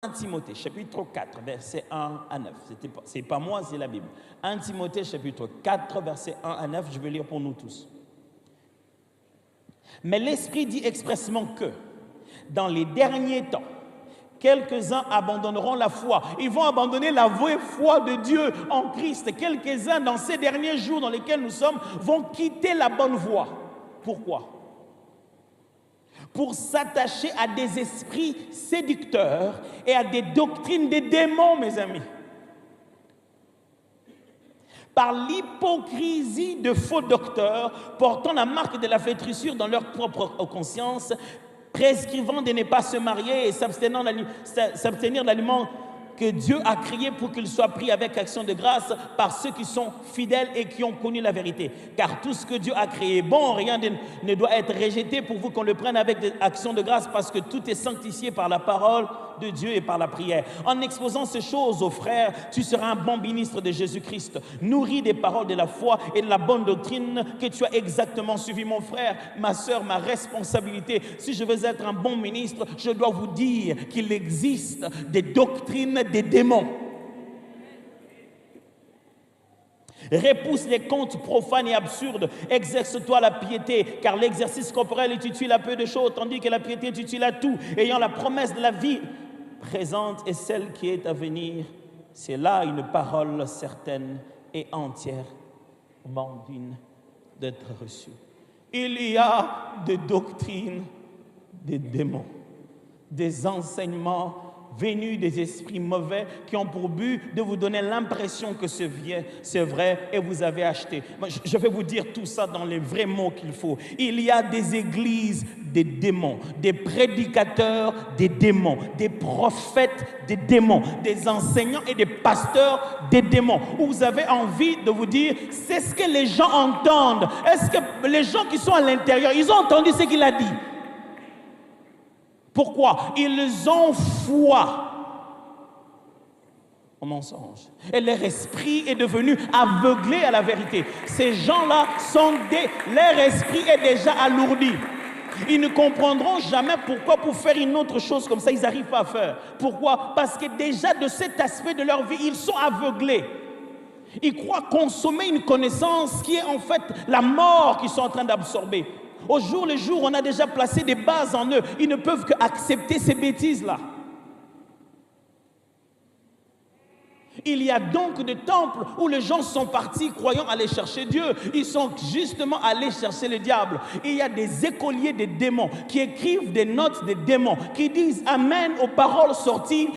1 Timothée, chapitre 4, versets 1 à 9. C'est pas moi, c'est la Bible. 1 Timothée, chapitre 4, versets 1 à 9, je vais lire pour nous tous. Mais l'Esprit dit expressément que, dans les derniers temps, quelques-uns abandonneront la foi. Ils vont abandonner la vraie foi de Dieu en Christ. Quelques-uns, dans ces derniers jours dans lesquels nous sommes, vont quitter la bonne voie. Pourquoi? Pour s'attacher à des esprits séducteurs et à des doctrines des démons, mes amis. Par l'hypocrisie de faux docteurs portant la marque de la flétrissure dans leur propre conscience, prescrivant de ne pas se marier et s'abstenir de l'aliment que Dieu a créé pour qu'il soit pris avec action de grâce par ceux qui sont fidèles et qui ont connu la vérité. Car tout ce que Dieu a créé est bon, rien ne doit être rejeté pour vous qu'on le prenne avec action de grâce, parce que tout est sanctifié par la parole de Dieu et par la prière. En exposant ces choses aux frères, tu seras un bon ministre de Jésus-Christ, nourri des paroles de la foi et de la bonne doctrine que tu as exactement suivi. Mon frère, ma soeur, ma responsabilité, si je veux être un bon ministre, je dois vous dire qu'il existe des doctrines des démons. Repousse les contes profanes et absurdes, exerce-toi la piété, car l'exercice corporel est utile à peu de choses, tandis que la piété est utile à tout, ayant la promesse de la vie présente et celle qui est à venir. C'est là une parole certaine et entièrement digne d'être reçue. Il y a des doctrines des démons, des enseignements venus des esprits mauvais qui ont pour but de vous donner l'impression que c'est vrai et vous avez acheté. Je vais vous dire tout ça dans les vrais mots qu'il faut. Il y a des églises des démons, des prédicateurs des démons, des prophètes des démons, des enseignants et des pasteurs des démons, où vous avez envie de vous dire, c'est ce que les gens entendent. Est-ce que les gens qui sont à l'intérieur, ils ont entendu ce qu'il a dit? Pourquoi? Ils ont foi au mensonge. Et leur esprit est devenu aveuglé à la vérité. Ces gens-là leur esprit est déjà alourdi. Ils ne comprendront jamais pourquoi, pour faire une autre chose comme ça, ils n'arrivent pas à faire. Pourquoi? Parce que déjà de cet aspect de leur vie, ils sont aveuglés. Ils croient consommer une connaissance qui est en fait la mort qu'ils sont en train d'absorber. Au jour le jour, on a déjà placé des bases en eux. Ils ne peuvent qu'accepter ces bêtises-là. Il y a donc des temples où les gens sont partis croyant aller chercher Dieu. Ils sont justement allés chercher le diable. Il y a des écoliers des démons qui écrivent des notes des démons, qui disent Amen aux paroles sorties